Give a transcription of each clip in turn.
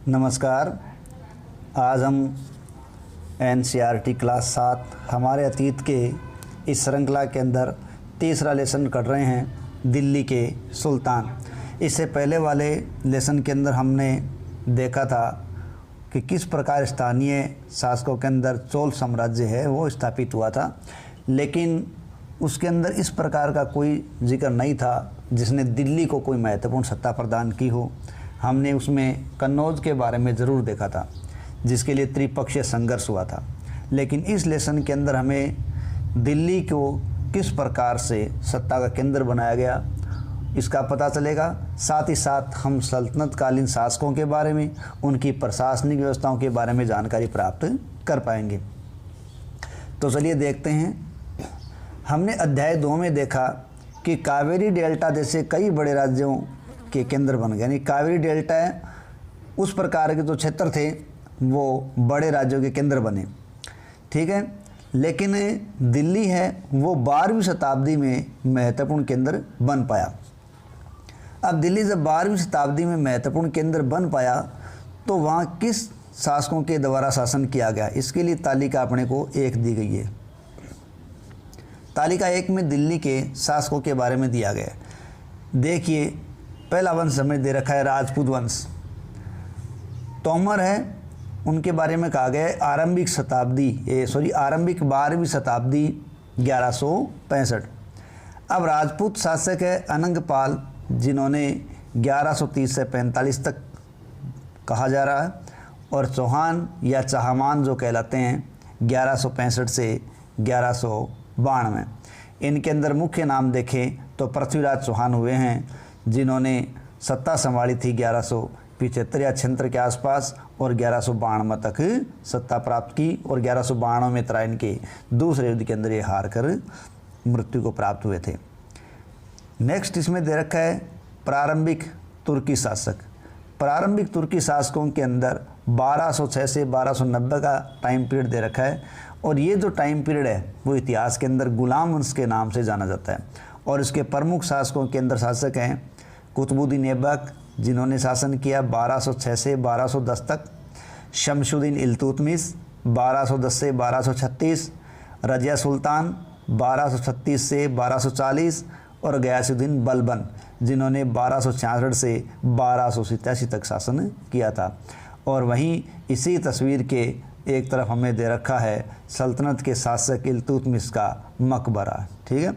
नमस्कार। आज हम NCERT क्लास 7 हमारे अतीत के इस श्रृंखला के अंदर तीसरा लेसन कर रहे हैं, दिल्ली के सुल्तान। इससे पहले वाले लेसन के अंदर हमने देखा था कि किस प्रकार स्थानीय शासकों के अंदर चोल साम्राज्य है वो स्थापित हुआ था, लेकिन उसके अंदर इस प्रकार का कोई जिक्र नहीं था जिसने दिल्ली को कोई महत्वपूर्ण सत्ता प्रदान की हो। हमने उसमें कन्नौज के बारे में ज़रूर देखा था जिसके लिए त्रिपक्षीय संघर्ष हुआ था, लेकिन इस लेसन के अंदर हमें दिल्ली को किस प्रकार से सत्ता का केंद्र बनाया गया इसका पता चलेगा। साथ ही साथ हम सल्तनतकालीन शासकों के बारे में, उनकी प्रशासनिक व्यवस्थाओं के बारे में जानकारी प्राप्त कर पाएंगे। तो चलिए देखते हैं। हमने अध्याय 2 में देखा कि कावेरी डेल्टा जैसे कई बड़े राज्यों के केंद्र बन गए, यानी कावेरी डेल्टा उस प्रकार के जो क्षेत्र थे वो बड़े राज्यों के केंद्र बने, ठीक है। लेकिन दिल्ली है वो 12वीं शताब्दी में महत्वपूर्ण केंद्र बन पाया। अब दिल्ली जब 12वीं शताब्दी में महत्वपूर्ण केंद्र बन पाया तो वहाँ किस शासकों के द्वारा शासन किया गया, इसके लिए तालिका अपने को 1 दी गई है। तालिका 1 में दिल्ली के शासकों के बारे में दिया गया है। देखिए, पहला वंश हमें दे रखा है राजपूत वंश। तोमर है, उनके बारे में कहा गया है आरंभिक 12वीं शताब्दी 1165। अब राजपूत शासक है अनंगपाल, जिन्होंने 1130 से 45 तक कहा जा रहा है, और चौहान या चाहमान जो कहलाते हैं 1165 से 1192। इनके अंदर मुख्य नाम देखें तो पृथ्वीराज चौहान हुए हैं, जिन्होंने सत्ता संभाली थी 1175 या 76 के आसपास, और 1192 तक सत्ता प्राप्त की, और 1192 में तराइन के दूसरे युद्ध के अंदर ये हार कर मृत्यु को प्राप्त हुए थे। नेक्स्ट इसमें दे रखा है प्रारंभिक तुर्की शासक। प्रारंभिक तुर्की शासकों के अंदर 1206 से 1290 का टाइम पीरियड दे रखा है, और ये जो टाइम पीरियड है वो इतिहास के अंदर गुलाम वंश के नाम से जाना जाता है। और इसके प्रमुख शासकों के अंदर शासक हैं कुतुबुद्दीन ऐबक, जिन्होंने शासन किया 1206 से 1210 तक, शमशुद्दीन इल्तुतमिश 1210 से 1236, रजिया सुल्तान 1236 से 1240, और गयासुद्दीन बलबन, जिन्होंने 1266 से 1287 तक शासन किया था। और वहीं इसी तस्वीर के एक तरफ हमें दे रखा है सल्तनत के शासक इल्तुतमिश का मकबरा, ठीक है।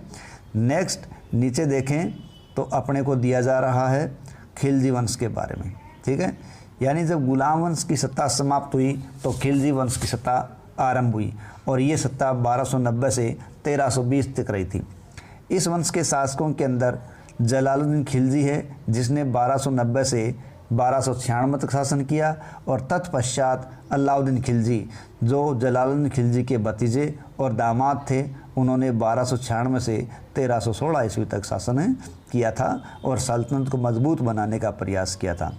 नेक्स्ट नीचे देखें तो अपने को दिया जा रहा है खिलजी वंश के बारे में, ठीक है। यानी जब गुलाम वंश की सत्ता समाप्त हुई तो खिलजी वंश की सत्ता आरंभ हुई, और ये सत्ता 1290 से 1320 तक रही थी। इस वंश के शासकों के अंदर जलालुद्दीन खिलजी है, जिसने 1290 से 1296 तक शासन किया, और तत्पश्चात अलाउद्दीन खिलजी, जो जलालुद्दीन खिलजी के भतीजे और दामाद थे, उन्होंने 1296 से 1316 ईस्वी तक शासन किया था और सल्तनत को मजबूत बनाने का प्रयास किया था।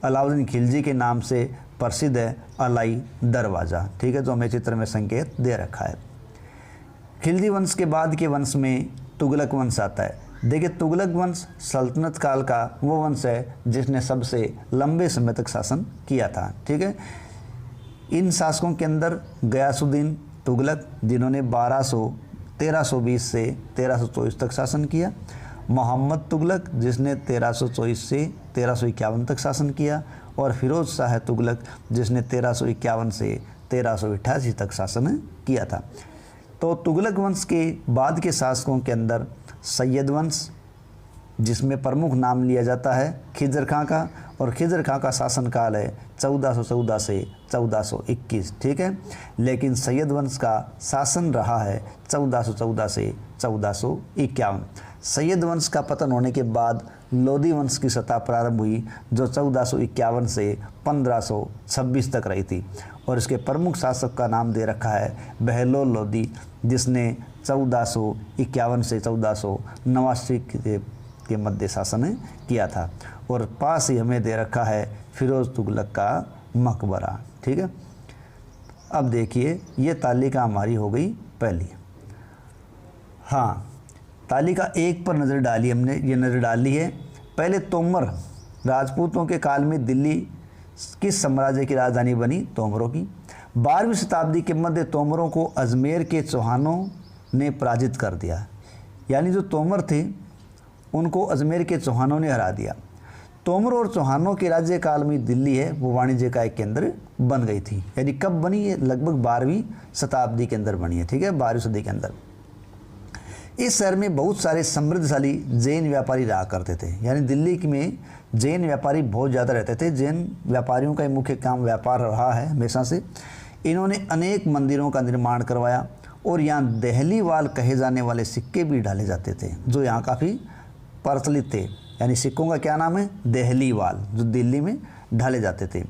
अलाउद्दीन खिलजी के नाम से प्रसिद्ध है अलाई दरवाज़ा, ठीक है, जो हमें चित्र में संकेत दे रखा है। खिलजी वंश के बाद के वंश में तुगलक वंश आता है। देखिए, तुगलक वंश सल्तनत काल का वो वंश है जिसने सबसे लंबे समय तक शासन किया था, ठीक है। इन शासकों के अंदर गयासुद्दीन तुगलक, जिन्होंने 1320 से 1324 तक शासन किया, मोहम्मद तुगलक, जिसने 1324 से 1351 तक शासन किया, और फिरोज शाह तुगलक, जिसने 1351 से 1388 तक शासन किया था। तो तुगलक वंश के बाद के शासकों के अंदर सैयद वंश, जिसमें प्रमुख नाम लिया जाता है खिजर खां का, और खिजर खां का शासनकाल है 1414 से 1421, ठीक है। लेकिन सैयद वंश का शासन रहा है 1414 से 1451। सैयद वंश का पतन होने के बाद लोदी वंश की सत्ता प्रारंभ हुई, जो 1451 से 1526 तक रही थी, और इसके प्रमुख शासक का नाम दे रखा है बहलोल लोदी, जिसने 1451 से 1489 के मध्य शासन किया था। और पास ही हमें दे रखा है फिरोज तुगलक का मकबरा, ठीक है। अब देखिए, ये तालिका हमारी हो गई पहली। हाँ, तालिका 1 पर नज़र डाली हमने, ये नज़र डाली है। पहले तोमर राजपूतों के काल में दिल्ली किस साम्राज्य की राजधानी बनी? तोमरों की। 12वीं शताब्दी के मध्य तोमरों को अजमेर के चौहानों ने पराजित कर दिया, यानी जो तोमर थे उनको अजमेर के चौहानों ने हरा दिया। तोमरों और चौहानों के राज्यकाल में दिल्ली है वो वाणिज्य का एक केंद्र बन गई थी। यानी कब बनी है? लगभग 12वीं शताब्दी के अंदर बनी है। ठीक है, 12वीं सदी के अंदर। इस शहर में बहुत सारे समृद्धशाली जैन व्यापारी रहा करते थे। यानी दिल्ली में जैन व्यापारी बहुत ज़्यादा रहते थे। जैन व्यापारियों का मुख्य काम व्यापार रहा है हमेशा से। इन्होंने अनेक मंदिरों का निर्माण करवाया और यहाँ दहली वाल कहे जाने वाले सिक्के भी डाले जाते थे, जो यहाँ काफ़ी प्रचलित थे। यानी सिक्कों का क्या नाम है? दहली वाल, जो दिल्ली में ढाले जाते थे।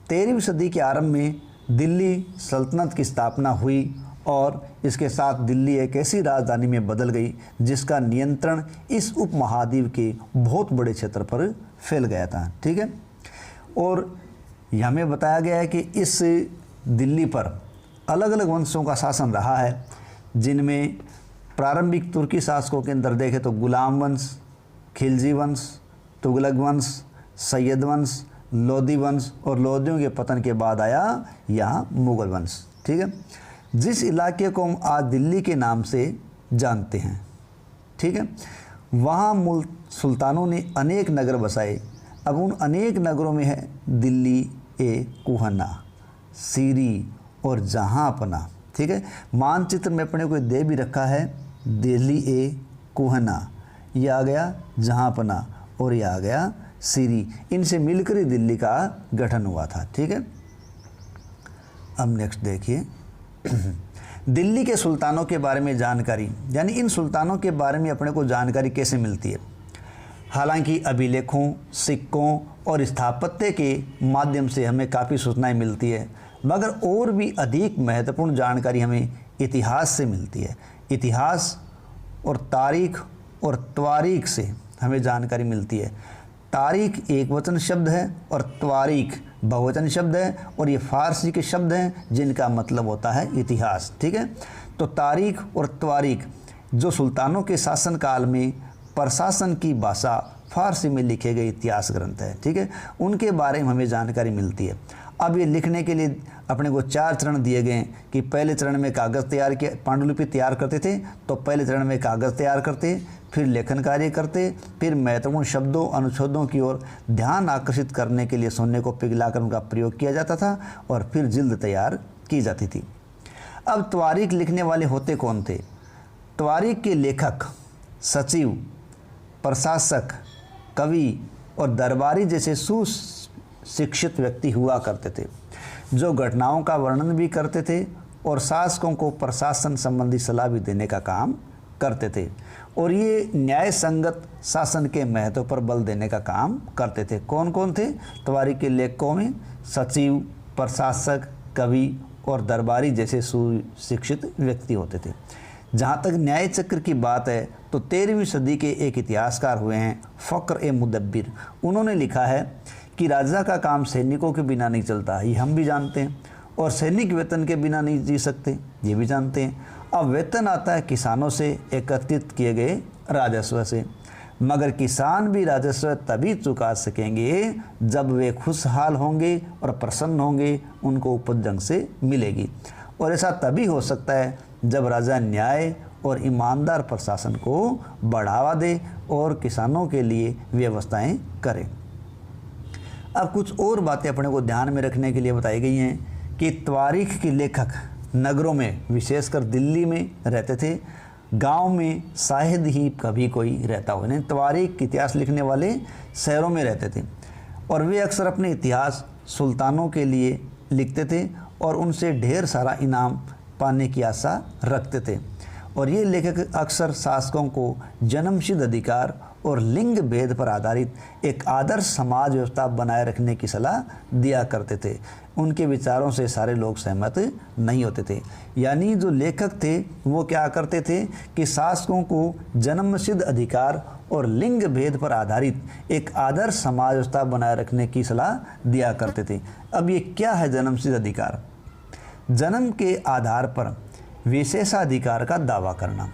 13वीं सदी के आरंभ में दिल्ली सल्तनत की स्थापना हुई और इसके साथ दिल्ली एक ऐसी राजधानी में बदल गई जिसका नियंत्रण इस उपमहाद्वीप के बहुत बड़े क्षेत्र पर फैल गया था। ठीक है, और हमें बताया गया है कि इस दिल्ली पर अलग अलग वंशों का शासन रहा है, जिनमें प्रारंभिक तुर्की शासकों के अंदर देखें तो गुलाम वंश, खिलजी वंश, तुगलक वंश, सैयद वंश, लोदी वंश और लोदियों के पतन के बाद आया यहाँ मुगल वंश। ठीक है, जिस इलाके को हम आज दिल्ली के नाम से जानते हैं। ठीक है, वहाँ मूल सुल्तानों ने अनेक नगर बसाए। अब उन अनेक नगरों में है दिल्ली ए कुहना, सीरी और जहाँपना। ठीक है, मानचित्र में अपने को दे भी रखा है दिल्ली ए कुहना, ये आ गया जहाँपना और ये आ गया सीरी। इनसे मिलकर ही दिल्ली का गठन हुआ था। ठीक है, अब नेक्स्ट देखिए दिल्ली के सुल्तानों के बारे में जानकारी, यानी इन सुल्तानों के बारे में अपने को जानकारी कैसे मिलती है। हालांकि अभिलेखों, सिक्कों और स्थापत्य के माध्यम से हमें काफ़ी सूचनाएं मिलती है, मगर और भी अधिक महत्वपूर्ण जानकारी हमें इतिहास से मिलती है। इतिहास और तारीख और त्वारीख से हमें जानकारी मिलती है। तारीख एक वचन शब्द है और त्वारीख बहुवचन शब्द है, और ये फारसी के शब्द हैं जिनका मतलब होता है इतिहास। ठीक है, तो तारीख और त्वारीख जो सुल्तानों के शासनकाल में प्रशासन की भाषा फारसी में लिखे गए इतिहास ग्रंथ है। ठीक है, उनके बारे में हमें जानकारी मिलती है। अब ये लिखने के लिए अपने को 4 चरण दिए गए हैं कि पहले चरण में कागज़ तैयार किया, पांडुलिपि तैयार करते थे, तो पहले चरण में कागज़ तैयार करते, फिर लेखन कार्य करते, फिर महत्वपूर्ण शब्दों अनुच्छेदों की ओर ध्यान आकर्षित करने के लिए सोने को पिघलाकर उनका प्रयोग किया जाता था, और फिर जिल्द तैयार की जाती थी। अब त्वारीख लिखने वाले होते कौन थे? त्वारीख के लेखक सचिव, प्रशासक, कवि और दरबारी जैसे सुशिक्षित व्यक्ति हुआ करते थे, जो घटनाओं का वर्णन भी करते थे और शासकों को प्रशासन संबंधी सलाह भी देने का काम करते थे, और ये न्याय संगत शासन के महत्व पर बल देने का काम करते थे। कौन कौन थे? त्वारीख के लेखकों में सचिव, प्रशासक, कवि और दरबारी जैसे सुशिक्षित व्यक्ति होते थे। जहाँ तक न्याय चक्र की बात है तो 13वीं सदी के एक इतिहासकार हुए हैं फ़क्र ए मुदब्बिर। उन्होंने लिखा है कि राजा का काम सैनिकों के बिना नहीं चलता, ये हम भी जानते हैं, और सैनिक वेतन के बिना नहीं जी सकते, ये भी जानते हैं। अब वेतन आता है किसानों से एकत्रित किए गए राजस्व से, मगर किसान भी राजस्व तभी चुका सकेंगे जब वे खुशहाल होंगे और प्रसन्न होंगे, उनको उपज ढंग से मिलेगी, और ऐसा तभी हो सकता है जब राजा न्याय और ईमानदार प्रशासन को बढ़ावा दे और किसानों के लिए व्यवस्थाएं करे। अब कुछ और बातें अपने को ध्यान में रखने के लिए बताई गई हैं कि त्वारीख के लेखक नगरों में, विशेषकर दिल्ली में रहते थे, गांव में शायद ही कभी कोई रहता हो। यानी त्वारीख के इतिहास लिखने वाले शहरों में रहते थे, और वे अक्सर अपने इतिहास सुल्तानों के लिए लिखते थे और उनसे ढेर सारा इनाम पाने की आशा रखते थे। और ये लेखक अक्सर शासकों को जन्मसिद्ध अधिकार और लिंग भेद पर आधारित एक आदर्श समाज व्यवस्था बनाए रखने की सलाह दिया करते थे। उनके विचारों से सारे लोग सहमत नहीं होते थे। यानी जो लेखक थे वो क्या करते थे कि शासकों को जन्मसिद्ध अधिकार और लिंग भेद पर आधारित एक आदर्श समाज व्यवस्था बनाए रखने की सलाह दिया करते थे। अब ये क्या है जन्मसिद्ध अधिकार? जन्म के आधार पर विशेषाधिकार का दावा करना।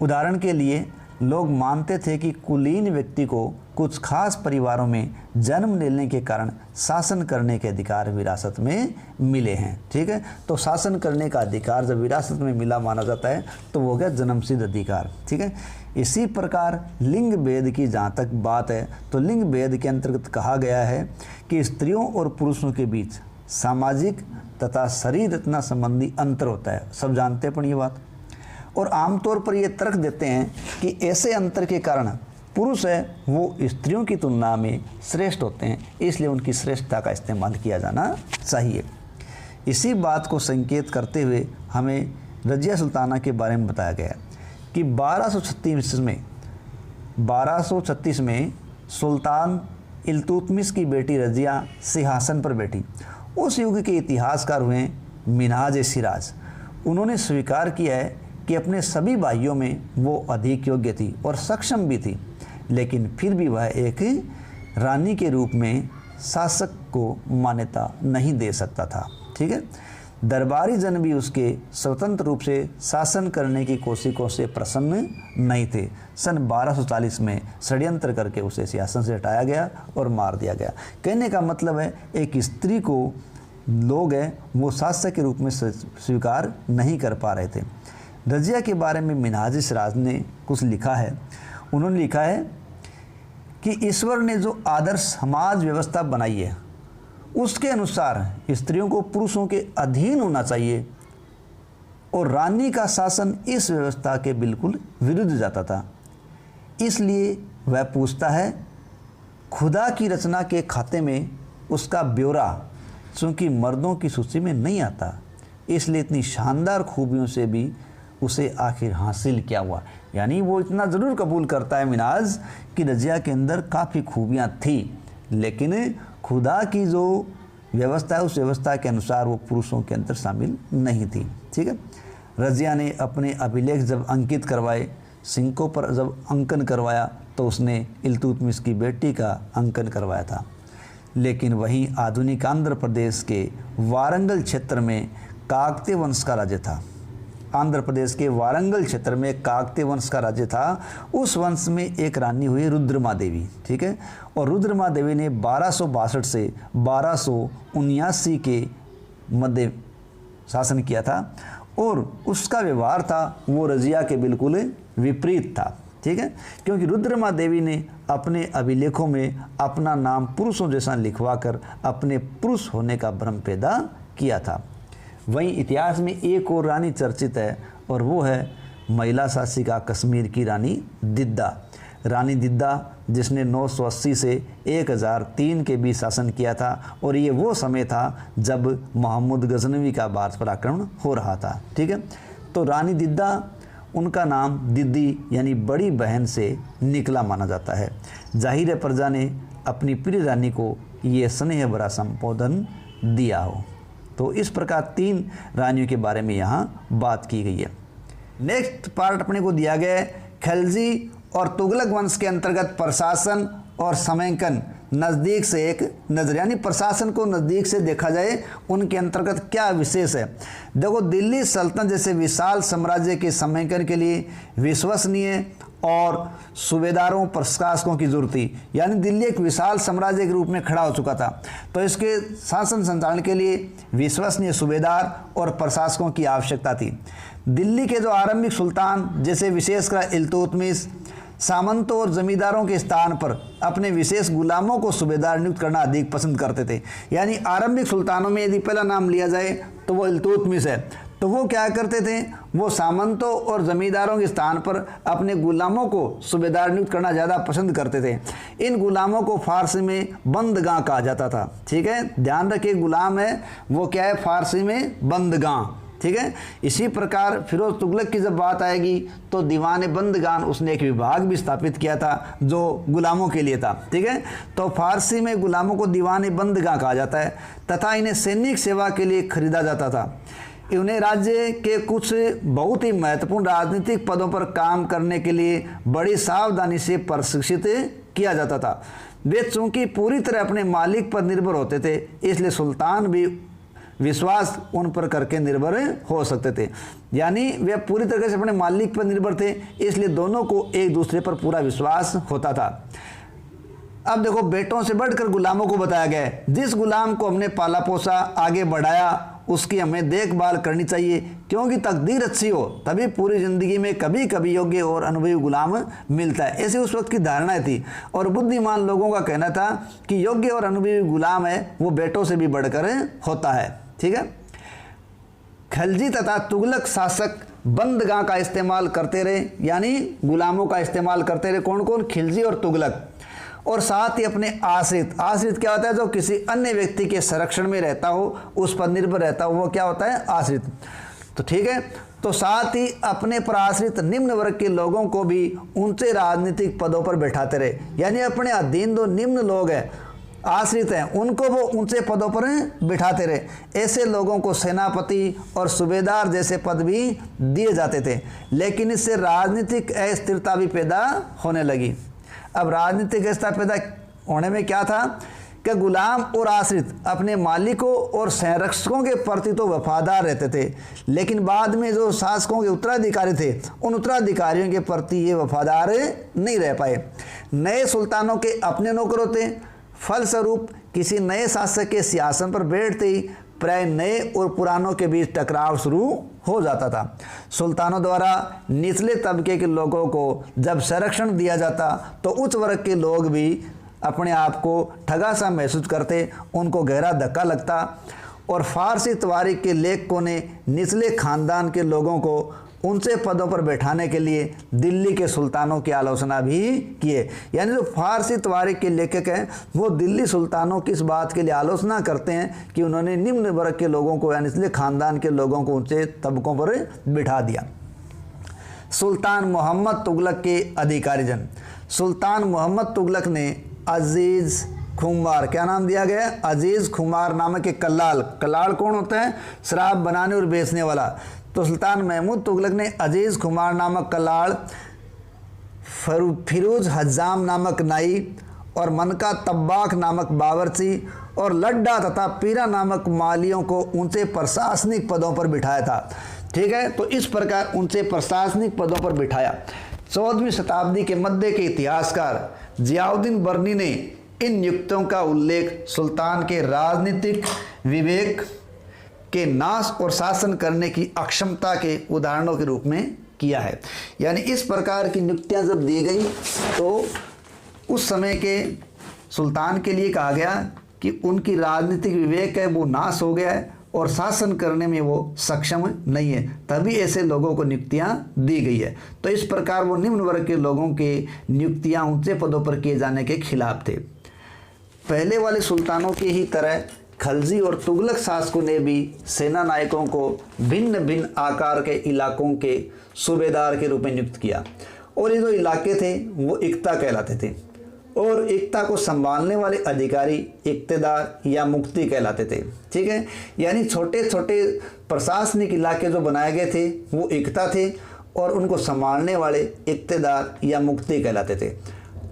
उदाहरण के लिए लोग मानते थे कि कुलीन व्यक्ति को कुछ खास परिवारों में जन्म लेने के कारण शासन करने के अधिकार विरासत में मिले हैं। ठीक है, तो शासन करने का अधिकार जब विरासत में मिला माना जाता है तो वो हो गया जन्मसिद्ध अधिकार। ठीक है, इसी प्रकार लिंग भेद की जहाँ तक बात है तो लिंग भेद के अंतर्गत कहा गया है कि स्त्रियों और पुरुषों के बीच सामाजिक तथा शरीर रचना संबंधी अंतर होता है, सब जानते हैं पर ये बात। और आमतौर पर ये तर्क देते हैं कि ऐसे अंतर के कारण पुरुष है वो स्त्रियों की तुलना में श्रेष्ठ होते हैं, इसलिए उनकी श्रेष्ठता का इस्तेमाल किया जाना चाहिए। इसी बात को संकेत करते हुए हमें रजिया सुल्ताना के बारे में बताया गया कि 1236 में सुल्तान इल्तुतमिश की बेटी रजिया सिंहासन पर बैठी। उस युग के इतिहासकार हुए मिन्हाज सिराज। उन्होंने स्वीकार किया है कि अपने सभी भाइयों में वो अधिक योग्य थी और सक्षम भी थी, लेकिन फिर भी वह एक रानी के रूप में शासक को मान्यता नहीं दे सकता था। ठीक है, दरबारी जन भी उसके स्वतंत्र रूप से शासन करने की कोशिशों से प्रसन्न नहीं थे। सन 1240 में षड्यंत्र करके उसे सिंहासन से हटाया गया और मार दिया गया। कहने का मतलब है एक स्त्री को लोग हैं वो शासक के रूप में स्वीकार नहीं कर पा रहे थे। रजिया के बारे में मिन्हाज सिराज ने कुछ लिखा है। उन्होंने लिखा है कि ईश्वर ने जो आदर्श समाज व्यवस्था बनाई है उसके अनुसार स्त्रियों को पुरुषों के अधीन होना चाहिए और रानी का शासन इस व्यवस्था के बिल्कुल विरुद्ध जाता था। इसलिए वह पूछता है खुदा की रचना के खाते में उसका ब्यौरा चूँकि मर्दों की सूची में नहीं आता, इसलिए इतनी शानदार खूबियों से भी उसे आखिर हासिल क्या हुआ। यानी वो इतना ज़रूर कबूल करता है मिन्हाज कि रजिया के अंदर काफ़ी खूबियाँ थी, लेकिन खुदा की जो व्यवस्था है उस व्यवस्था के अनुसार वो पुरुषों के अंदर शामिल नहीं थी। ठीक है, रजिया ने अपने अभिलेख जब अंकित करवाए, सिंकों पर जब अंकन करवाया तो उसने इल्तुतमिश की बेटी का अंकन करवाया था। लेकिन वहीं आधुनिक आंध्र प्रदेश के वारंगल क्षेत्र में काकतीय वंश का राज्य था। आंध्र प्रदेश के वारंगल क्षेत्र में काकतीय वंश का राज्य था। उस वंश में एक रानी हुई रुद्रमा देवी। ठीक है, और रुद्रमा देवी ने 1262 से 1279 के मध्य शासन किया था और उसका व्यवहार था वो रजिया के बिल्कुल विपरीत था। ठीक है, क्योंकि रुद्रमा देवी ने अपने अभिलेखों में अपना नाम पुरुषों जैसा लिखवाकर अपने पुरुष होने का भ्रम पैदा किया था। वहीं इतिहास में एक और रानी चर्चित है और वो है महिला शासिका कश्मीर की रानी दिद्दा। रानी दिद्दा जिसने 980 से 1003 के बीच शासन किया था और ये वो समय था जब मोहम्मद गजनवी का भारत पर आक्रमण हो रहा था। ठीक है, तो रानी दिद्दा उनका नाम दिद्दी यानी बड़ी बहन से निकला माना जाता है। जाहिर है प्रजा ने अपनी प्रिय रानी को ये स्नेह भरा संबोधन दिया हो। तो इस प्रकार 3 रानियों के बारे में यहाँ बात की गई है। नेक्स्ट पार्ट अपने को दिया गया है खिलजी और तुगलक वंश के अंतर्गत प्रशासन और समयांकन नज़दीक से एक नजर, यानी प्रशासन को नज़दीक से देखा जाए उनके अंतर्गत क्या विशेष है। देखो, दिल्ली सल्तनत जैसे विशाल साम्राज्य के समयांकन के लिए विश्वसनीय और सूबेदारों प्रशासकों की जरूरत थी। यानी दिल्ली एक विशाल साम्राज्य के रूप में खड़ा हो चुका था, तो इसके शासन संचालन के लिए विश्वसनीय सूबेदार और प्रशासकों की आवश्यकता थी। दिल्ली के जो आरंभिक सुल्तान जैसे विशेषकर इल्तुतमिश सामंतों और जमींदारों के स्थान पर अपने विशेष गुलामों को सूबेदार नियुक्त करना अधिक पसंद करते थे। यानी आरंभिक सुल्तानों में यदि पहला नाम लिया जाए तो वो इल्तुतमिश है, तो वो क्या करते थे, वो सामंतों और जमींदारों के स्थान पर अपने गुलामों को सूबेदार नियुक्त करना ज़्यादा पसंद करते थे। इन गुलामों को फारसी में बंदगां कहा जाता था। ठीक है, ध्यान रखिए, गुलाम है वो क्या है, फारसी में बंदगां। ठीक है, इसी प्रकार फिरोज तुगलक की जब बात आएगी तो दीवान बंदगान उसने एक विभाग भी स्थापित किया था जो गुलामों के लिए था। ठीक है, तो फारसी में गुलामों को दीवान बंदगां कहा जाता है तथा इन्हें सैनिक सेवा के लिए खरीदा जाता था। उन्हें राज्य के कुछ बहुत ही महत्वपूर्ण राजनीतिक पदों पर काम करने के लिए बड़ी सावधानी से प्रशिक्षित किया जाता था। वे चूंकि पूरी तरह अपने मालिक पर निर्भर होते थे, इसलिए सुल्तान भी विश्वास उन पर करके निर्भर हो सकते थे। यानी वे पूरी तरह से अपने मालिक पर निर्भर थे, इसलिए दोनों को एक दूसरे पर पूरा विश्वास होता था। अब देखो, बेटों से बढ़कर गुलामों को बताया गया है। जिस गुलाम को हमने पाला पोसा, आगे बढ़ाया, उसकी हमें देखभाल करनी चाहिए, क्योंकि तकदीर अच्छी हो तभी पूरी ज़िंदगी में कभी कभी योग्य और अनुभवी गुलाम मिलता है। ऐसी उस वक्त की धारणाएं थी और बुद्धिमान लोगों का कहना था कि योग्य और अनुभवी गुलाम है वो बेटों से भी बढ़कर होता है। ठीक है। खलजी तथा तुगलक शासक बंदगाह का इस्तेमाल करते रहे, यानी गुलामों का इस्तेमाल करते रहे। कौन कौन? खिलजी और तुगलक। और साथ ही अपने आश्रित, आश्रित क्या होता है? जो किसी अन्य व्यक्ति के संरक्षण में रहता हो, उस पर निर्भर रहता हो, वो क्या होता है? आश्रित। तो ठीक है। तो साथ ही अपने पर आश्रित निम्न वर्ग के लोगों को भी ऊंचे राजनीतिक पदों पर बैठाते रहे, यानी अपने अधीन जो निम्न लोग हैं, आश्रित हैं, उनको वो ऊंचे पदों पर बिठाते रहे। ऐसे लोगों को सेनापति और सूबेदार जैसे पद भी दिए जाते थे। लेकिन इससे राजनीतिक अस्थिरता भी पैदा होने लगी। अब राजनीतिक अस्थिरता पैदा होने में क्या था कि गुलाम और आश्रित अपने मालिकों और संरक्षकों के प्रति तो वफादार रहते थे, लेकिन बाद में जो शासकों के उत्तराधिकारी थे, उन उत्तराधिकारियों के प्रति ये वफादार नहीं रह पाए। नए सुल्तानों के अपने नौकर होते, फलस्वरूप किसी नए शासक के सिंहासन पर बैठते ही प्राय नए और पुरानों के बीच टकराव शुरू हो जाता था। सुल्तानों द्वारा निचले तबके के लोगों को जब संरक्षण दिया जाता तो उच्च वर्ग के लोग भी अपने आप को ठगा सा महसूस करते, उनको गहरा धक्का लगता। और फारसी तवारीख के लेखकों ने निचले खानदान के लोगों को ऊंचे पदों पर बैठाने के लिए दिल्ली के सुल्तानों की आलोचना भी किए। यानी जो फारसी तवारीख के लेखक हैं वो दिल्ली सुल्तानों की इस बात के लिए आलोचना करते हैं कि उन्होंने निम्न वर्ग के लोगों को यानी निचले खानदान के लोगों को ऊंचे तबकों पर बिठा दिया। सुल्तान मोहम्मद तुगलक के अधिकारीजन। सुल्तान मोहम्मद तुगलक ने अजीज़ खुमार, क्या नाम दिया गया? अजीज़ खुमार नामक एक कल्लाल। कल्लाल कौन होता है? शराब बनाने और बेचने वाला। तो सुल्तान महमूद तुगलक ने अजीज़ खुमार नामक कल्लाड़, फिरोज हज्जाम नामक नाई और मनका तब्बाक नामक बावर्ची और लड्डा तथा पीरा नामक मालियों को ऊंचे प्रशासनिक पदों पर बिठाया था। ठीक है। तो इस प्रकार ऊंचे प्रशासनिक पदों पर बिठाया। 14वीं शताब्दी के मध्य के इतिहासकार जियाउद्दीन बर्नी ने इन नियुक्तियों का उल्लेख सुल्तान के राजनीतिक विवेक के नाश और शासन करने की अक्षमता के उदाहरणों के रूप में किया है। यानी इस प्रकार की नियुक्तियां जब दी गई तो उस समय के सुल्तान के लिए कहा गया कि उनकी राजनीतिक विवेक है वो नाश हो गया है और शासन करने में वो सक्षम नहीं है, तभी ऐसे लोगों को नियुक्तियां दी गई है। तो इस प्रकार वो निम्न वर्ग के लोगों के नियुक्तियां ऊंचे पदों पर किए जाने के खिलाफ थे। पहले वाले सुल्तानों की ही तरह खलजी और तुगलक शासकों ने भी सेना नायकों को भिन्न भिन्न आकार के इलाकों के सूबेदार के रूप में नियुक्त किया और ये जो इलाके थे वो इक्ता कहलाते थे और इक्ता को संभालने वाले अधिकारी इक्तेदार या मुफ्ती कहलाते थे। ठीक है। यानी छोटे छोटे प्रशासनिक इलाके जो बनाए गए थे वो इक्ता थे और उनको संभालने वाले इक्तेदार या मुफ्ती कहलाते थे।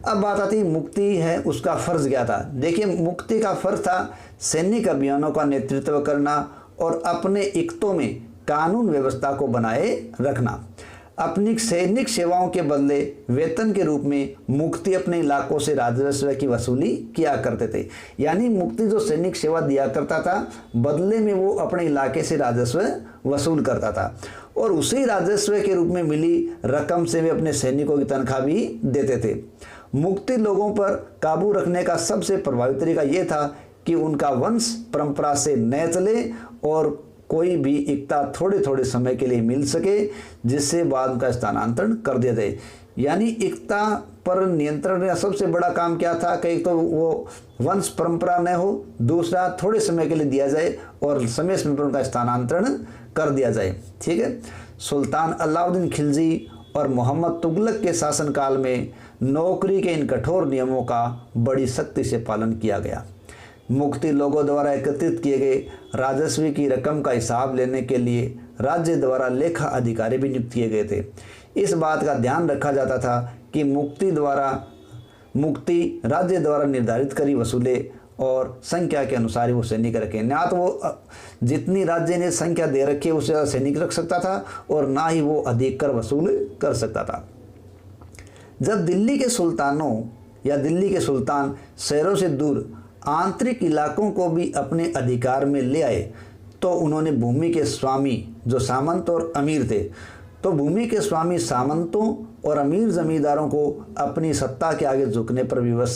अब बात आती मुफ्ती है उसका फ़र्ज़ क्या था। देखिए, मुफ्ती का फ़र्ज़ था सैनिक अभियानों का नेतृत्व करना और अपने इक्तों में कानून व्यवस्था को बनाए रखना। अपनी सैनिक सेवाओं के बदले वेतन के रूप में मुफ्ती अपने इलाकों से राजस्व की वसूली किया करते थे। यानी मुफ्ती जो सैनिक सेवा दिया करता था बदले में वो अपने इलाके से राजस्व वसूल करता था और उसी राजस्व के रूप में मिली रकम से वे अपने सैनिकों की तनख्वाह भी देते थे। मुफ्ती लोगों पर काबू रखने का सबसे प्रभावी तरीका ये था कि उनका वंश परंपरा से न चले और कोई भी इक्ता थोड़े थोड़े समय के लिए मिल सके जिससे बाद उनका स्थानांतरण कर दिया जाए। यानी इक्ता पर नियंत्रण का सबसे बड़ा काम क्या था कि एक तो वो वंश परंपरा न हो, दूसरा थोड़े समय के लिए दिया जाए और समय समय पर उनका स्थानांतरण कर दिया जाए। ठीक है। सुल्तान अलाउद्दीन खिलजी और मोहम्मद तुगलक के शासनकाल में नौकरी के इन कठोर नियमों का बड़ी सख्ती से पालन किया गया। मुफ्ती लोगों द्वारा एकत्रित किए गए राजस्व की रकम का हिसाब लेने के लिए राज्य द्वारा लेखा अधिकारी भी नियुक्त किए गए थे। इस बात का ध्यान रखा जाता था कि मुफ्ती राज्य द्वारा निर्धारित करी वसूले और संख्या के अनुसार ही वो सैनिक रखें। ना तो वो जितनी राज्य ने संख्या दे रखी है उससे ज़्यादा सैनिक रख सकता था और ना ही वो अधिक कर वसूल कर सकता था। जब दिल्ली के सुल्तानों या दिल्ली के सुल्तान शहरों से दूर आंतरिक इलाकों को भी अपने अधिकार में ले आए तो उन्होंने भूमि के स्वामी जो सामंत और अमीर थे, तो भूमि के स्वामी सामंतों और अमीर जमींदारों को अपनी सत्ता के आगे झुकने पर विवश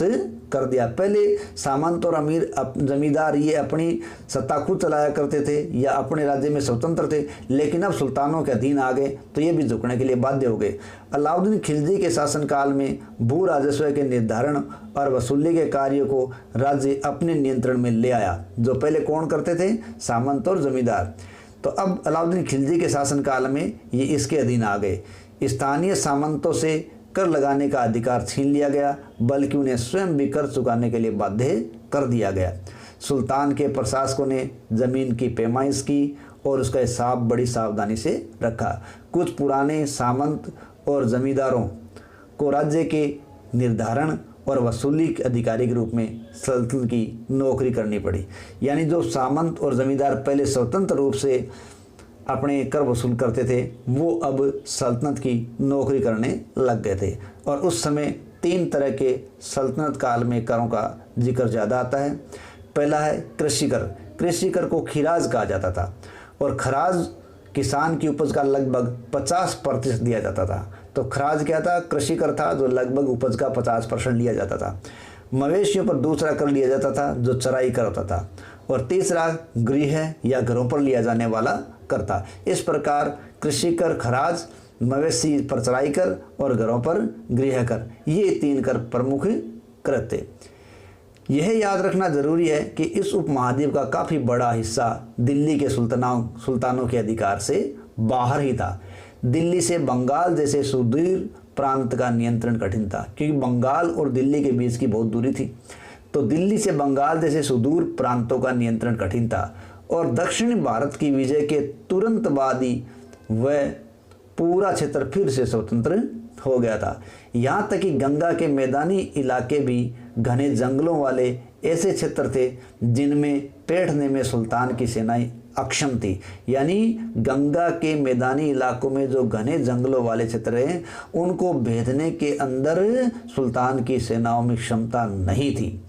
कर दिया। पहले सामंत और अमीर जमींदार ये अपनी सत्ता खुद चलाया करते थे या अपने राज्य में स्वतंत्र थे, लेकिन अब सुल्तानों के अधीन आ गए तो ये भी झुकने के लिए बाध्य हो गए। अलाउद्दीन खिलजी के शासनकाल में भू राजस्व के निर्धारण और वसूली के कार्यों को राज्य अपने नियंत्रण में ले आया। जो पहले कौन करते थे? सामंत और जमींदार। तो अब अलाउद्दीन खिलजी के शासनकाल में ये इसके अधीन आ गए। स्थानीय सामंतों से कर लगाने का अधिकार छीन लिया गया, बल्कि उन्हें स्वयं भी कर चुकाने के लिए बाध्य कर दिया गया। सुल्तान के प्रशासकों ने जमीन की पैमाइश की और उसका हिसाब बड़ी सावधानी से रखा। कुछ पुराने सामंत और जमींदारों को राज्य के निर्धारण और वसूली के अधिकारी के रूप में सल्तनत की नौकरी करनी पड़ी। यानी जो सामंत और जमींदार पहले स्वतंत्र रूप से अपने कर वसूल करते थे, वो अब सल्तनत की नौकरी करने लग गए थे। और उस समय 3 तरह के सल्तनत काल में करों का जिक्र ज़्यादा आता है। पहला है कृषि कर। कृषि कर को खिराज कहा जाता था और खराज किसान की उपज का लगभग 50% दिया जाता था। तो खराज क्या था? कृषि कर था जो लगभग उपज का 50% लिया जाता था। मवेशियों पर दूसरा कर लिया जाता था जो चराई कर होता था, और तीसरा गृह या घरों पर लिया जाने वाला कर था। इस प्रकार कृषि कर, खराज, मवेशी पर चराई कर और घरों पर गृह कर, ये 3 कर प्रमुख कर थे। यह याद रखना जरूरी है कि इस उपमहाद्वीप का काफ़ी बड़ा हिस्सा दिल्ली के सुल्तानों के अधिकार से बाहर ही था। दिल्ली से बंगाल जैसे सुदूर प्रांत का नियंत्रण कठिन था, क्योंकि बंगाल और दिल्ली के बीच की बहुत दूरी थी। तो दिल्ली से बंगाल जैसे सुदूर प्रांतों का नियंत्रण कठिन था, और दक्षिणी भारत की विजय के तुरंत बाद ही वह पूरा क्षेत्र फिर से स्वतंत्र हो गया था। यहाँ तक कि गंगा के मैदानी इलाके भी घने जंगलों वाले ऐसे क्षेत्र थे जिनमें बैठने में सुल्तान की सेनाएं अक्षम थी। यानी गंगा के मैदानी इलाकों में जो घने जंगलों वाले क्षेत्र हैं, उनको भेदने के अंदर सुल्तान की सेनाओं में क्षमता नहीं थी।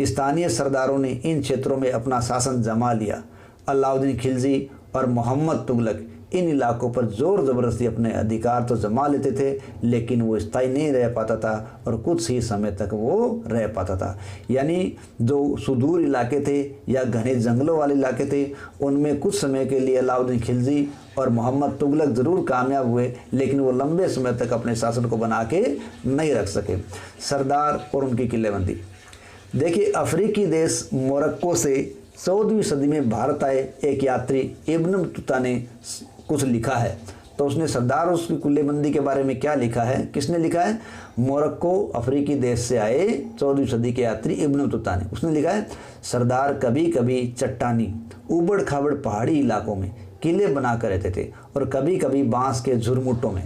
स्थानीय सरदारों ने इन क्षेत्रों में अपना शासन जमा लिया। अलाउद्दीन खिलजी और मोहम्मद तुगलक इन इलाकों पर जोर ज़बरदस्ती अपने अधिकार तो जमा लेते थे, लेकिन वो स्थायी नहीं रह पाता था और कुछ ही समय तक वो रह पाता था। यानी जो सुदूर इलाके थे या घने जंगलों वाले इलाके थे, उनमें कुछ समय के लिए अलाउद्दीन खिलजी और मोहम्मद तुगलक ज़रूर कामयाब हुए, लेकिन वो लंबे समय तक अपने शासन को बना के नहीं रख सके। सरदार और उनकी किलेबंदी। देखिए, अफ्रीकी देश मोरक्को से 14वीं सदी में भारत आए एक यात्री इब्न बतूता ने कुछ लिखा है। तो उसने सरदार और उसकी कुल्लेबंदी के बारे में क्या लिखा है? किसने लिखा है? मोरक्को अफ्रीकी देश से आए 14वीं सदी के यात्री इब्न बतूता ने। उसने लिखा है, सरदार कभी कभी चट्टानी उबड़ खाबड़ पहाड़ी इलाकों में किले बनाकर रहते थे और कभी कभी बांस के झुरमुटों में।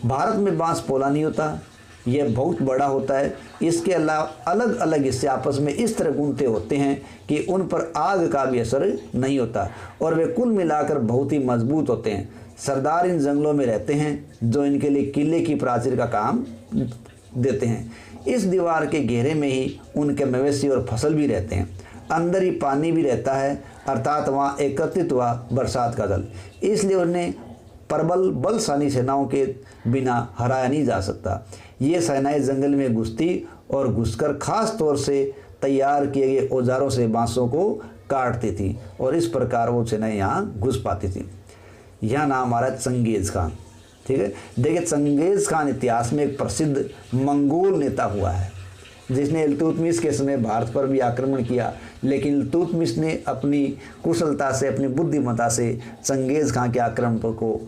भारत में बांस पोला नहीं होता, यह बहुत बड़ा होता है। इसके अलावा अलग अलग हिस्से आपस में इस तरह गूंथते होते हैं कि उन पर आग का भी असर नहीं होता और वे कुल मिलाकर बहुत ही मजबूत होते हैं। सरदार इन जंगलों में रहते हैं जो इनके लिए किले की प्राचीर का काम देते हैं। इस दीवार के घेरे में ही उनके मवेशी और फसल भी रहते हैं। अंदर ही पानी भी रहता है, अर्थात वहाँ एकत्रित हुआ बरसात का जल। इसलिए उन्हें प्रबल बलशाली सेनाओं के बिना हराया नहीं जा सकता। ये सेनाएं जंगल में घुसती और घुसकर खास तौर से तैयार किए गए औजारों से बांसों को काटती थी और इस प्रकार वो सेनाएं यहाँ घुस पाती थी। यह नाम हमारा चंगेज खान। ठीक है, देखिए चंगेज खान इतिहास में एक प्रसिद्ध मंगोल नेता हुआ है जिसने इल्तुतमिश के समय भारत पर भी आक्रमण किया, लेकिन इल्तुतमिश ने अपनी कुशलता से, अपनी बुद्धिमत्ता से चंगेज खान के आक्रमण को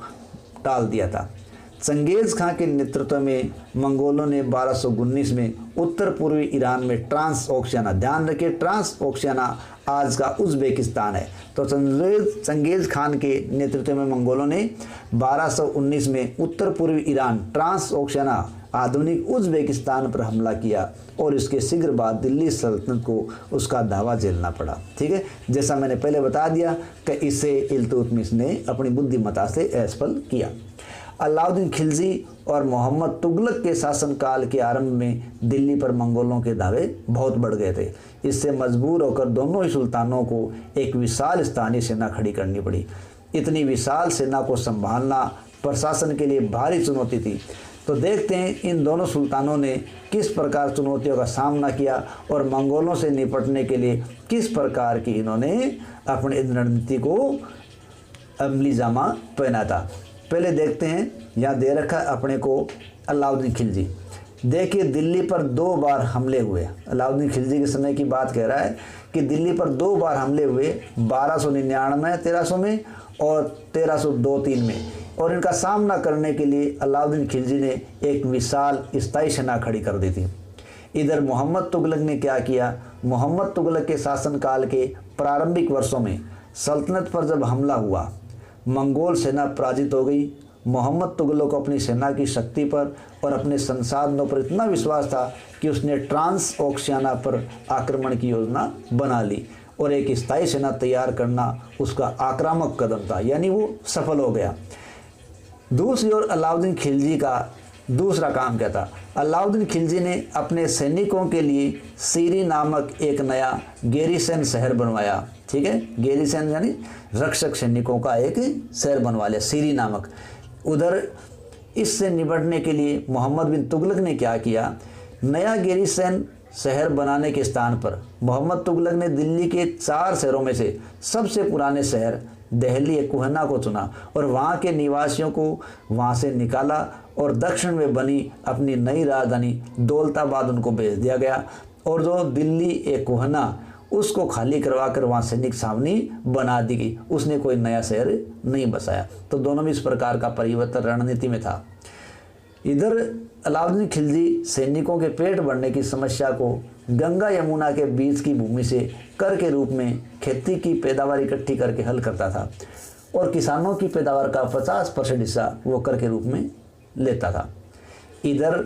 टाल दिया था। चंगेज खां के नेतृत्व में मंगोलों ने 1219 में उत्तर पूर्वी ईरान में ट्रांस ओक्शियाना, ध्यान रखिए ट्रांस ओक्शियाना आज का उज़्बेकिस्तान है, तो चंगेज खान के नेतृत्व में मंगोलों ने 1219 में उत्तर पूर्वी ईरान ट्रांस ओक्शियाना आधुनिक उज़्बेकिस्तान पर हमला किया और इसके शीघ्र बाद दिल्ली सल्तनत को उसका दावा झेलना पड़ा। ठीक है, जैसा मैंने पहले बता दिया कि इसे इल्तुतमिश ने अपनी बुद्धिमत्ता से असफल किया। अलाउद्दीन खिलजी और मोहम्मद तुगलक के शासनकाल के आरंभ में दिल्ली पर मंगोलों के दावे बहुत बढ़ गए थे। इससे मजबूर होकर दोनों ही सुल्तानों को एक विशाल स्थानीय सेना खड़ी करनी पड़ी। इतनी विशाल सेना को संभालना प्रशासन के लिए भारी चुनौती थी। तो देखते हैं इन दोनों सुल्तानों ने किस प्रकार चुनौतियों का सामना किया और मंगोलों से निपटने के लिए किस प्रकार की इन्होंने अपनी रणनीति को अमली जामा पहना था। पहले देखते हैं, यहाँ दे रखा है अपने को अलाउद्दीन खिलजी। देखिए दिल्ली पर 2 बार हमले हुए। अलाउद्दीन खिलजी के समय की बात कह रहा है कि दिल्ली पर 2 बार हमले हुए, 1299 1300 में और 1302-3 में। और इनका सामना करने के लिए अलाउद्दीन खिलजी ने एक विशाल स्थायी सेना खड़ी कर दी थी। इधर मोहम्मद तुगलक ने क्या किया, मोहम्मद तुगलक के शासनकाल के प्रारंभिक वर्षों में सल्तनत पर जब हमला हुआ, मंगोल सेना पराजित हो गई। मोहम्मद तुगलक को अपनी सेना की शक्ति पर और अपने संसाधनों पर इतना विश्वास था कि उसने ट्रांस ओशियाना पर आक्रमण की योजना बना ली और एक स्थायी सेना तैयार करना उसका आक्रामक कदम था, यानी वो सफल हो गया। दूसरी ओर अलाउद्दीन खिलजी का दूसरा काम क्या था, अलाउद्दीन खिलजी ने अपने सैनिकों के लिए सीरी नामक एक नया गैरीसन शहर बनवाया। ठीक है, गैरीसन यानी रक्षक सैनिकों का एक शहर बनवा लिया, सीरी नामक। उधर इससे निपटने के लिए मोहम्मद बिन तुगलक ने क्या किया, नया गैरीसन शहर बनाने के स्थान पर मोहम्मद तुगलक ने दिल्ली के 4 शहरों में से सबसे पुराने शहर दिल्ली कुहना को चुना और वहाँ के निवासियों को वहाँ से निकाला और दक्षिण में बनी अपनी नई राजधानी दौलताबाद उनको भेज दिया गया। और जो दिल्ली कुहना उसको खाली करवा कर वहाँ सैनिक छावनी बना दी गई, उसने कोई नया शहर नहीं बसाया। तो दोनों में इस प्रकार का परिवर्तन रणनीति में था। इधर अलाउद्दीन खिलजी सैनिकों के पेट भरने की समस्या को गंगा यमुना के बीच की भूमि से कर के रूप में खेती की पैदावार इकट्ठी करके हल करता था और किसानों की पैदावार का 50% हिस्सा वो कर के रूप में लेता था। इधर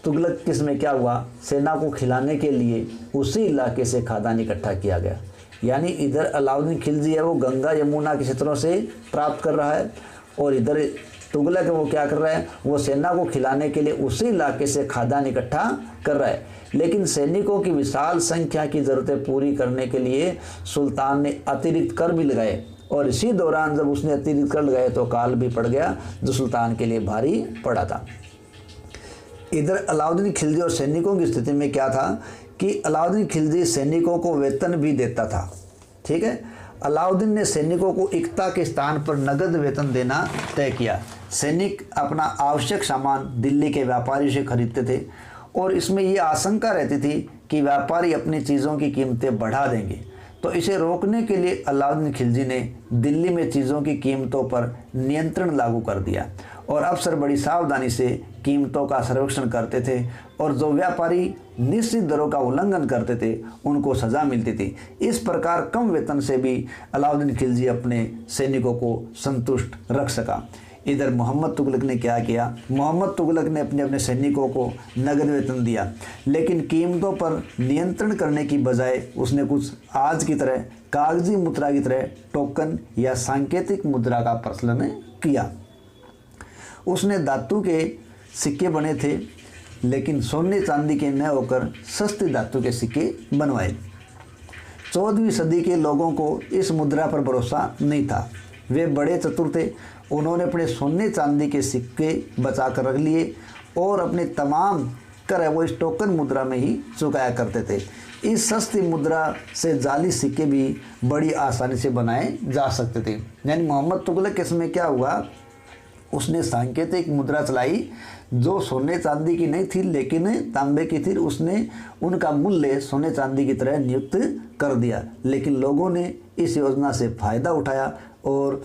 तुगलक किस में क्या हुआ, सेना को खिलाने के लिए उसी इलाके से खाद्यान्न इकट्ठा किया गया। यानी इधर अलाउद्दीन खिलजी है वो गंगा यमुना के क्षेत्रों से प्राप्त कर रहा है और इधर तुगलक वो क्या कर रहा है, वो सेना को खिलाने के लिए उसी इलाके से खाद्यान्न इकट्ठा कर रहा है। लेकिन सैनिकों की विशाल संख्या की ज़रूरतें पूरी करने के लिए सुल्तान ने अतिरिक्त कर भी लगाए और इसी दौरान जब उसने अतिरिक्त कर लगाए तो काल भी पड़ गया जो सुल्तान के लिए भारी पड़ा था। इधर अलाउद्दीन खिलजी और सैनिकों की स्थिति में क्या था कि अलाउद्दीन खिलजी सैनिकों को वेतन भी देता था। ठीक है, अलाउद्दीन ने सैनिकों को एकता के स्थान पर नगद वेतन देना तय किया। सैनिक अपना आवश्यक सामान दिल्ली के व्यापारी से खरीदते थे और इसमें ये आशंका रहती थी कि व्यापारी अपनी चीज़ों की कीमतें बढ़ा देंगे। तो इसे रोकने के लिए अलाउद्दीन खिलजी ने दिल्ली में चीज़ों की कीमतों पर नियंत्रण लागू कर दिया और अफसर बड़ी सावधानी से कीमतों का सर्वेक्षण करते थे और जो व्यापारी निश्चित दरों का उल्लंघन करते थे उनको सज़ा मिलती थी। इस प्रकार कम वेतन से भी अलाउद्दीन खिलजी अपने सैनिकों को संतुष्ट रख सका। इधर मोहम्मद तुगलक ने क्या किया, मोहम्मद तुगलक ने अपने सैनिकों को नगद वेतन दिया लेकिन कीमतों पर नियंत्रण करने की बजाय उसने कुछ आज की तरह कागजी मुद्रा की तरह टोकन या सांकेतिक मुद्रा का प्रचलन किया। उसने धातु के सिक्के बने थे लेकिन सोने चांदी के न होकर सस्ती धातु के सिक्के बनवाए। 14वीं सदी के लोगों को इस मुद्रा पर भरोसा नहीं था, वे बड़े चतुर थे। उन्होंने अपने सोने चांदी के सिक्के बचा कर रख लिए और अपने तमाम कर वो इस टोकन मुद्रा में ही चुकाया करते थे। इस सस्ती मुद्रा से जाली सिक्के भी बड़ी आसानी से बनाए जा सकते थे। यानी मोहम्मद तुगलक के समय क्या हुआ, उसने सांकेतिक मुद्रा चलाई जो सोने चांदी की नहीं थी लेकिन तांबे की थी। उसने उनका मूल्य सोने चांदी की तरह नियुक्त कर दिया लेकिन लोगों ने इस योजना से फ़ायदा उठाया और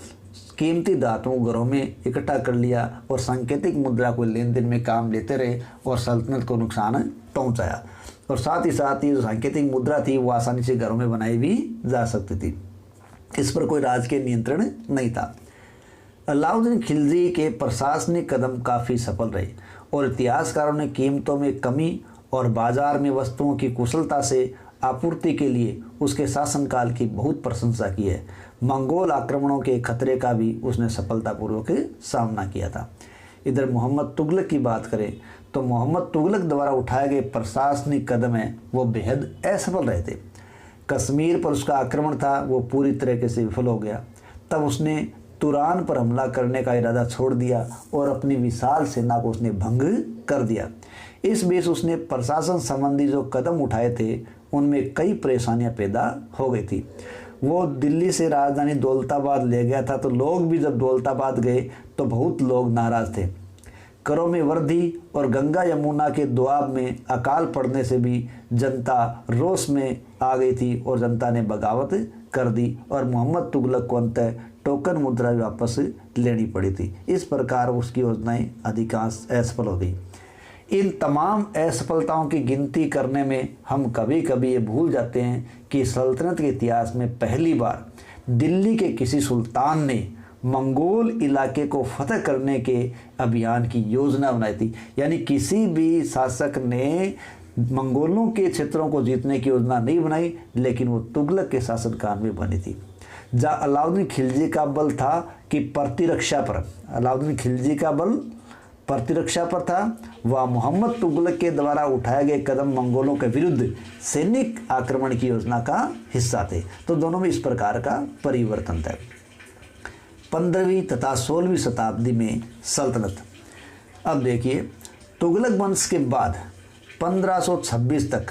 कीमती धातुओं घरों में इकट्ठा कर लिया और सांकेतिक मुद्रा को लेन देन में काम लेते रहे और सल्तनत को नुकसान पहुंचाया। और साथ ही ये जो सांकेतिक मुद्रा थी वो आसानी से घरों में बनाई भी जा सकती थी। इस पर कोई राजकीय नियंत्रण नहीं था। अलाउद्दीन खिलजी के प्रशासनिक कदम काफ़ी सफल रहे और इतिहासकारों ने कीमतों में कमी और बाजार में वस्तुओं की कुशलता से आपूर्ति के लिए उसके शासनकाल की बहुत प्रशंसा की है। मंगोल आक्रमणों के खतरे का भी उसने सफलतापूर्वक सामना किया था। इधर मोहम्मद तुगलक की बात करें तो मोहम्मद तुगलक द्वारा उठाए गए प्रशासनिक कदम हैं वो बेहद असफल रहे थे। कश्मीर पर उसका आक्रमण था वो पूरी तरीके से विफल हो गया। तब उसने तुरान पर हमला करने का इरादा छोड़ दिया और अपनी विशाल सेना को उसने भंग कर दिया। इस बीच उसने प्रशासन संबंधी जो कदम उठाए थे उनमें कई परेशानियां पैदा हो गई थी। वो दिल्ली से राजधानी दौलताबाद ले गया था, तो लोग भी जब दौलताबाद गए तो बहुत लोग नाराज थे। करों में वृद्धि और गंगा यमुना के दोआब में अकाल पड़ने से भी जनता रोष में आ गई थी और जनता ने बगावत कर दी और मोहम्मद तुगलक को अंततः टोकन मुद्रा वापस लेनी पड़ी थी। इस प्रकार उसकी योजनाएं अधिकांश असफल हो गई। इन तमाम असफलताओं की गिनती करने में हम कभी कभी ये भूल जाते हैं कि सल्तनत के इतिहास में पहली बार दिल्ली के किसी सुल्तान ने मंगोल इलाके को फतह करने के अभियान की योजना बनाई थी। यानी किसी भी शासक ने मंगोलों के क्षेत्रों को जीतने की योजना नहीं बनाई, लेकिन वो तुगलक के शासनकाल में बनी थी। जहाँ अलाउद्दीन खिलजी का बल था कि प्रतिरक्षा पर, अलाउद्दीन खिलजी का बल प्रतिरक्षा पर था, वह मोहम्मद तुगलक के द्वारा उठाए गए कदम मंगोलों के विरुद्ध सैनिक आक्रमण की योजना का हिस्सा थे। तो दोनों में इस प्रकार का परिवर्तन था। 15वीं तथा 16वीं शताब्दी में सल्तनत। अब देखिए, तुगलक वंश के बाद 1526 तक,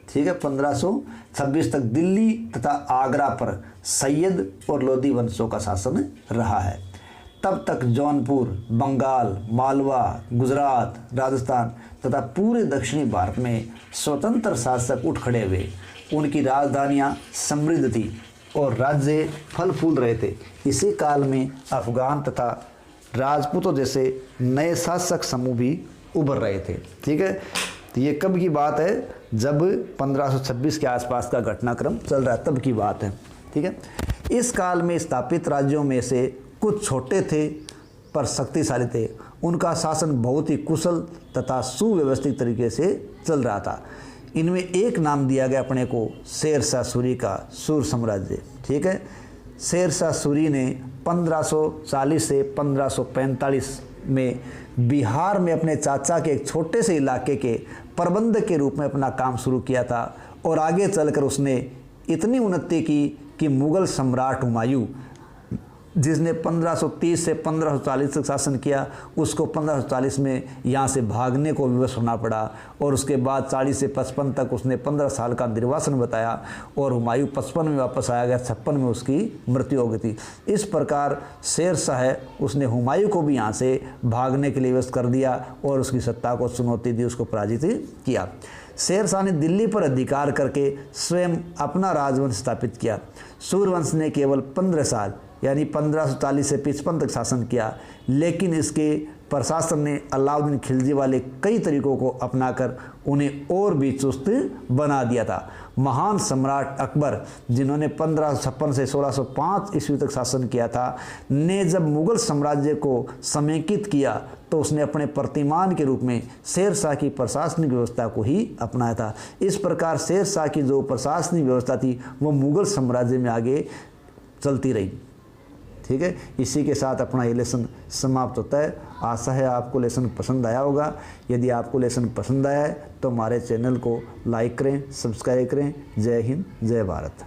ठीक है, 1526 तक दिल्ली तथा आगरा पर सैयद और लोधी वंशों का शासन रहा है। तब तक जौनपुर, बंगाल, मालवा, गुजरात, राजस्थान तथा पूरे दक्षिणी भारत में स्वतंत्र शासक उठ खड़े हुए। उनकी राजधानियां समृद्ध थी और राज्य फल फूल रहे थे। इसी काल में अफगान तथा राजपूतों जैसे नए शासक समूह भी उभर रहे थे। ठीक है, तो ये कब की बात है? जब 1526 के आसपास का घटनाक्रम चल रहा है, तब की बात है। ठीक है, इस काल में स्थापित राज्यों में से कुछ छोटे थे पर शक्तिशाली थे। उनका शासन बहुत ही कुशल तथा सुव्यवस्थित तरीके से चल रहा था। इनमें एक नाम दिया गया अपने को शेर शाह सूरी का सूर साम्राज्य। ठीक है, शेर शाह सूरी ने 1540 से 1545 में बिहार में अपने चाचा के एक छोटे से इलाके के प्रबंधक के रूप में अपना काम शुरू किया था और आगे चलकर उसने इतनी उन्नति की कि मुग़ल सम्राट हुमायूं, जिसने 1530 से 1540 तक शासन किया, उसको 1540 में यहाँ से भागने को विवश होना पड़ा और उसके बाद 40 से 55 तक उसने 15 साल का निर्वासन बताया और हुमायूं 55 में वापस आया गया, 56 में उसकी मृत्यु हो गई थी। इस प्रकार शेर शाह उसने हुमायूं को भी यहाँ से भागने के लिए विवश कर दिया और उसकी सत्ता को चुनौती दी, उसको पराजित किया। शेर शाह ने दिल्ली पर अधिकार करके स्वयं अपना राजवंश स्थापित किया। सूर्यवंश ने केवल 15 साल यानी 1540 से 55 तक शासन किया, लेकिन इसके प्रशासन ने अलाउद्दीन खिलजी वाले कई तरीकों को अपनाकर उन्हें और भी चुस्त बना दिया था। महान सम्राट अकबर, जिन्होंने 1556 से 1605 ईस्वी तक शासन किया था, ने जब मुग़ल साम्राज्य को समेकित किया तो उसने अपने प्रतिमान के रूप में शेर शाह की प्रशासनिक व्यवस्था को ही अपनाया था। इस प्रकार शेर शाह की जो प्रशासनिक व्यवस्था थी वो मुग़ल साम्राज्य में आगे चलती रही। ठीक है, इसी के साथ अपना ये लेसन समाप्त होता है। आशा है आपको लेसन पसंद आया होगा। यदि आपको लेसन पसंद आया है तो हमारे चैनल को लाइक करें, सब्सक्राइब करें। जय हिंद, जय भारत।